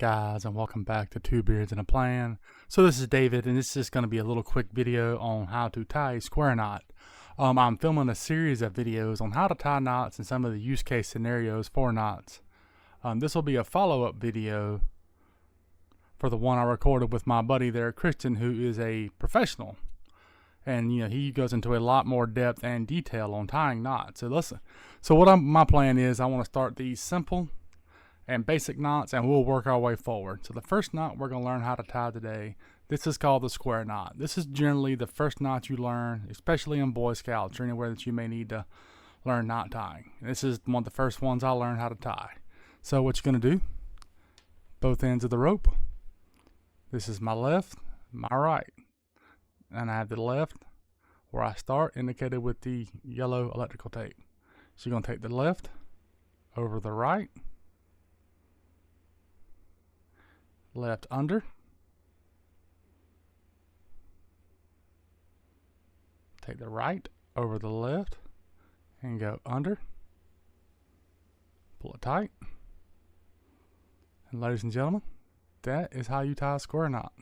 guys, and welcome back to Two Beards and a Plan. So this is David, and this is just going to be a little quick video on how to tie a square knot. I'm filming a series of videos on how to tie knots and some of the use case scenarios for knots. This will be a follow-up video for the one I recorded with my buddy there, Christian, who is a professional. And he goes into a lot more depth and detail on tying knots. So listen. So my plan is I want to start these simple and basic knots, and we'll work our way forward. So the first knot we're going to learn how to tie today, this is called the square knot. This is generally the first knot you learn, especially in Boy Scouts or anywhere that you may need to learn knot tying. This is one of the first ones I learned how to tie. So what you're going to do, both ends of the rope. This is my left, my right. And I have the left where I start, indicated with the yellow electrical tape. So you're going to take the left over the right, left under, take the right over the left and go under, pull it tight, and ladies and gentlemen, that is how you tie a square knot.